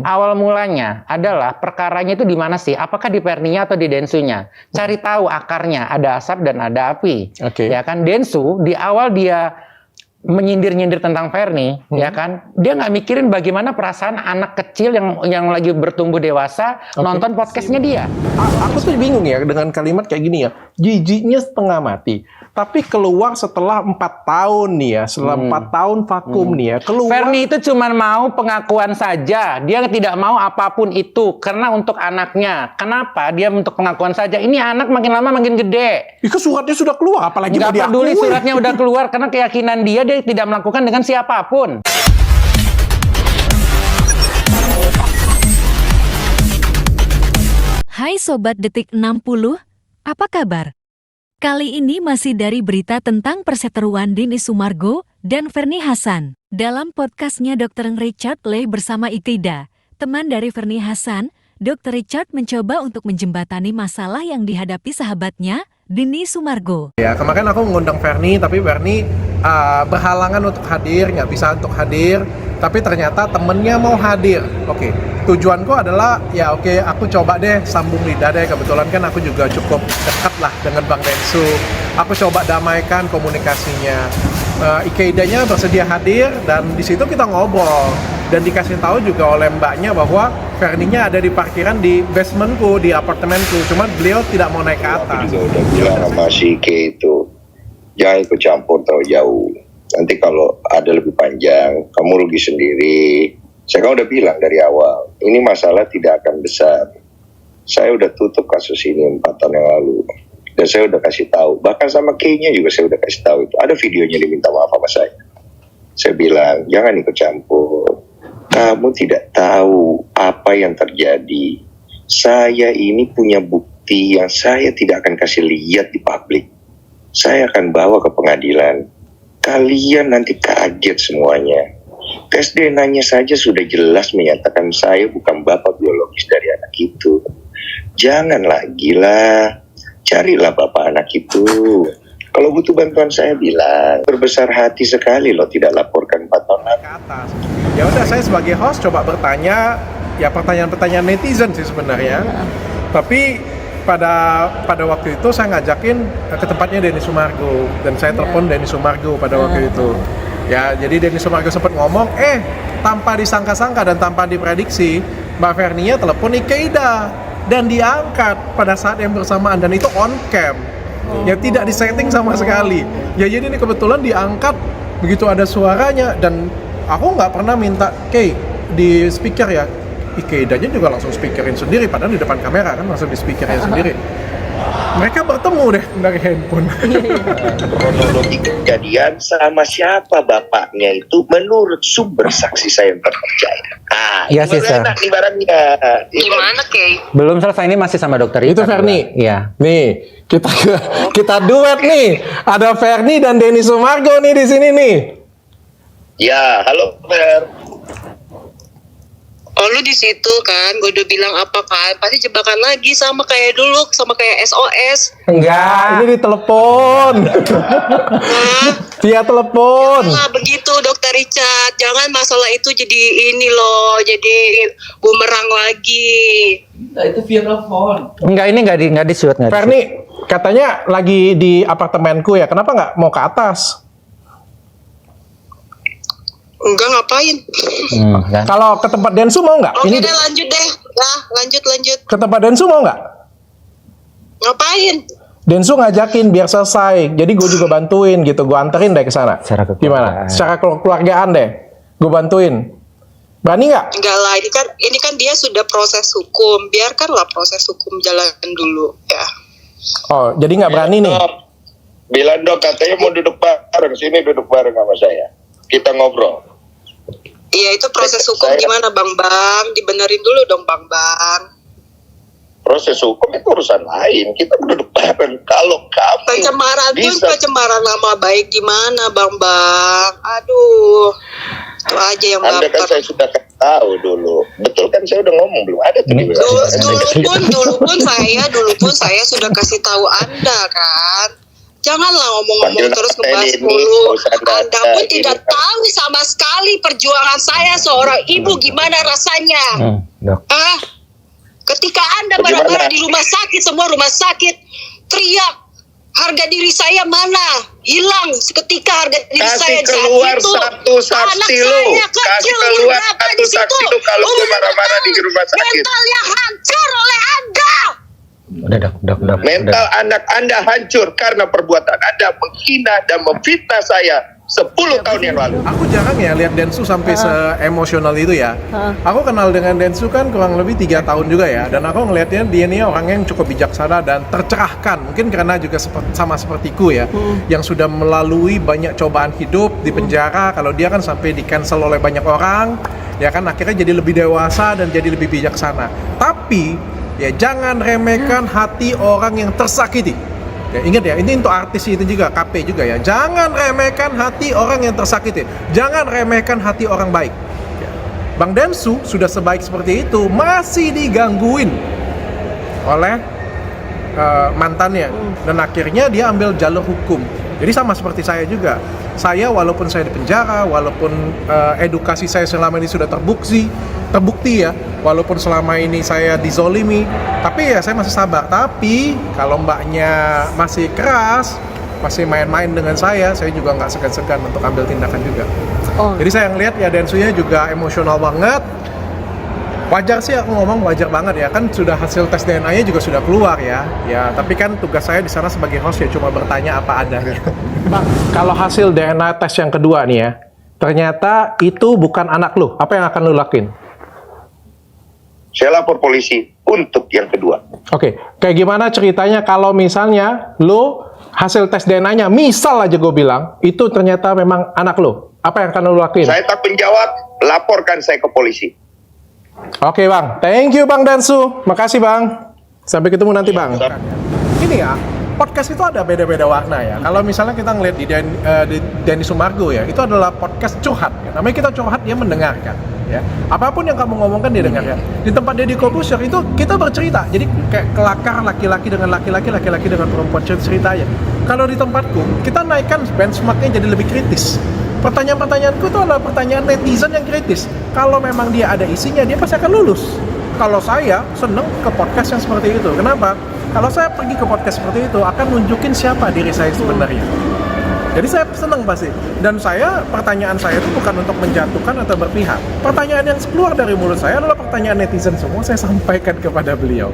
Awal mulanya adalah perkaranya itu di mana sih? Apakah di Verninya atau di Densunya? Cari tahu akarnya, ada asap dan ada api. Ya kan, Densu di awal dia menyindir-nyindir tentang Verni, ya kan, dia nggak mikirin bagaimana perasaan anak kecil yang lagi bertumbuh dewasa nonton podcastnya dia. Aku tuh bingung ya dengan kalimat kayak gini ya, jijiknya setengah mati, tapi keluar setelah 4 tahun nih ya, setelah 4 tahun vakum nih ya, keluar. Verni itu cuma mau pengakuan saja, dia tidak mau apapun itu, karena untuk anaknya. Kenapa dia untuk pengakuan saja? Ini anak makin lama makin gede. Itu suratnya sudah keluar, apalagi nggak peduli suratnya udah keluar, karena keyakinan dia tidak melakukan dengan siapapun. Hai Sobat Detik 60, apa kabar? Kali ini masih dari berita tentang perseteruan Denny Sumargo dan Verni Hasan. Dalam podcastnya Dr. Richard Lee bersama Ikeida, teman dari Verni Hasan, Dr. Richard mencoba untuk menjembatani masalah yang dihadapi sahabatnya, Denny Sumargo. Ya, kemarin aku mengundang Verni, tapi Verni berhalangan untuk hadir, nggak bisa untuk hadir. Tapi ternyata temennya mau hadir. Oke, tujuanku adalah ya aku coba deh sambung lidah deh. Kebetulan kan aku juga cukup dekat lah dengan Bang Densu. Aku coba damaikan komunikasinya. Ikeidanya bersedia hadir dan di situ kita ngobrol dan dikasih tahu juga oleh mbaknya bahwa Verninya ada di parkiran di basementku, di apartemenku. Cuma beliau tidak mau naik ke atas. Aku juga udah bilang sama si Ike itu, jangan ikut campur terlalu jauh. Nanti kalau ada lebih panjang, kamu rugi sendiri. Saya kan udah bilang dari awal, ini masalah tidak akan besar. Saya udah tutup kasus ini 4 tahun yang lalu. Dan saya udah kasih tahu, bahkan sama Kay-nya juga saya udah kasih tahu itu. Ada videonya diminta maaf sama saya. Saya bilang, jangan ikut campur. Kamu tidak tahu apa yang terjadi. Saya ini punya bukti yang saya tidak akan kasih lihat di publik. Saya akan bawa ke pengadilan. Kalian nanti kaget semuanya. Tes DNA-nya saja sudah jelas menyatakan saya bukan bapak biologis dari anak itu. Jangan lagi lah. Carilah bapak anak itu. Kalau butuh bantuan saya bilang, berbesar hati sekali loh tidak laporkan 4 tahun ke atas. Ya udah, saya sebagai host coba bertanya ya pertanyaan-pertanyaan netizen sih sebenarnya. Tapi pada waktu itu saya ngajakin ke tempatnya Denny Sumargo dan saya telepon Denny Sumargo pada waktu itu. Ya, jadi Denny Sumargo sempat ngomong, tanpa disangka-sangka dan tanpa diprediksi, Mbak Vernia telepon Ikeida dan diangkat pada saat yang bersamaan dan itu on cam. Ya tidak disetting sama sekali. Ya jadi ini kebetulan diangkat begitu ada suaranya dan aku nggak pernah minta di speaker ya. Ikeidanya juga langsung speakerin sendiri, padahal di depan kamera kan langsung di speakerin sendiri. Mereka bertemu deh dari handphone. Kronologi kejadian sama siapa bapaknya itu menurut sumber saksi saya yang terpercaya. Iya sih, Sir. Enak nih barangnya. Gimana, Kay? Belum selesai, ini masih sama dokter Itu Verni. Iya. Nih, kita duet nih. Ada Verni dan Denny Sumargo nih di sini nih. Ya, halo Fer. Oh, lu di situ kan, gue udah bilang apa kan, pasti jebakan lagi sama kayak dulu, sama kayak SOS. Enggak, ini di telepon. Via telepon. Nah, begitu Dokter Richard, jangan masalah itu jadi ini loh, jadi bumerang lagi. Nah, itu via telepon. Enggak, ini enggak di shoot. Verni, katanya lagi di apartemenku ya, kenapa nggak mau ke atas? Enggak, ngapain? Kan? Kalau ke tempat Densu mau nggak? Oke deh, lanjut deh. Nah, lanjut. Ke tempat Densu mau nggak? Ngapain? Densu ngajakin biar selesai. Jadi gue juga bantuin gitu. Gue anterin deh ke sana. Gimana? Secara keluargaan deh. Gue bantuin. Berani nggak? Enggak lah, ini kan dia sudah proses hukum. Biarkanlah proses hukum jalan dulu ya. Oh, jadi nggak berani nih? Bilang dok, katanya mau duduk bareng. Sini duduk bareng sama saya. Kita ngobrol. Iya, itu proses hukum gimana Bang? Dibenerin dulu dong Bang. Proses hukum itu urusan lain. Kita duduk bareng. Kalau kamu pencemaran nama baik gimana Bang? Aduh, itu aja yang baper. Anda kan saya sudah tahu dulu. Betul kan, saya udah ngomong belum ada tuh. Dulu pun saya sudah kasih tahu Anda kan. Janganlah ngomong-ngomong terus ngebahas mulu. Anda pun tidak tahu sama sekali perjuangan saya seorang ibu gimana rasanya. Ketika Anda marah-marah di rumah sakit, semua rumah sakit teriak, harga diri saya mana? Hilang seketika harga diri saya jatuh. Anak saya kecil berapa di situ? Kalau marah-marah di rumah sakit. Mentalnya hancur oleh Anda. Udah. Mental anak Anda hancur karena perbuatan Anda menghina dan memfitnah saya 10 tahun yang lalu. Aku jarang ya lihat Densu sampai se-emosional itu ya. Aku kenal dengan Densu kan kurang lebih 3 tahun juga ya. Dan aku ngelihatnya dia ini orang yang cukup bijaksana dan tercerahkan. Mungkin karena juga sama sepertiku ya. Yang sudah melalui banyak cobaan hidup di penjara. Kalau dia kan sampai di-cancel oleh banyak orang. Ya kan akhirnya jadi lebih dewasa dan jadi lebih bijaksana. Tapi ya jangan remehkan hati orang yang tersakiti. Ya, ingat ya, ini untuk artis itu juga, KP juga ya. Jangan remehkan hati orang yang tersakiti. Jangan remehkan hati orang baik. Ya. Bang Densu sudah sebaik seperti itu, masih digangguin oleh mantannya. Dan akhirnya dia ambil jalur hukum. Jadi sama seperti saya juga. Saya walaupun saya di penjara, walaupun edukasi saya selama ini sudah terbukti ya, walaupun selama ini saya dizolimi, tapi ya saya masih sabar. Tapi kalau mbaknya masih keras, masih main-main dengan saya juga nggak segan-segan untuk ambil tindakan juga. Jadi saya ngelihat ya Densunya juga emosional banget. Wajar sih aku ngomong, wajar banget ya, kan sudah hasil tes DNA-nya juga sudah keluar ya. Ya, tapi kan tugas saya di sana sebagai host ya cuma bertanya apa adanya. Bang, kalau hasil DNA tes yang kedua nih ya, ternyata itu bukan anak lu, apa yang akan lu lakuin? Saya lapor polisi untuk yang kedua. Oke, kayak gimana ceritanya kalau misalnya lu hasil tes DNA-nya, misal aja gue bilang, itu ternyata memang anak lu, apa yang akan lu lakuin? Saya tak menjawab, laporkan saya ke polisi. Oke bang, thank you Bang Densu, makasih bang. Sampai ketemu nanti bang. Ini ya, podcast itu ada beda-beda warna ya. Kalau misalnya kita ngeliat di Denny Sumargo ya, itu adalah podcast curhat. Ya. Namanya kita curhat, dia mendengarkan. Ya. Apapun yang kamu ngomongkan dia dengarkan. Di tempat Deddy Corbuzier itu kita bercerita. Jadi kayak kelakar laki-laki dengan laki-laki, laki-laki dengan perempuan ceritanya. Kalau di tempatku, kita naikkan benchmarknya jadi lebih kritis. Pertanyaan-pertanyaanku itu adalah pertanyaan netizen yang kritis. Kalau memang dia ada isinya, dia pasti akan lulus. Kalau saya seneng ke podcast yang seperti itu. Kenapa? Kalau saya pergi ke podcast seperti itu, akan nunjukin siapa diri saya sebenarnya. Jadi saya seneng pasti. Dan pertanyaan saya itu bukan untuk menjatuhkan atau berpihak. Pertanyaan yang keluar dari mulut saya adalah pertanyaan netizen semua, saya sampaikan kepada beliau.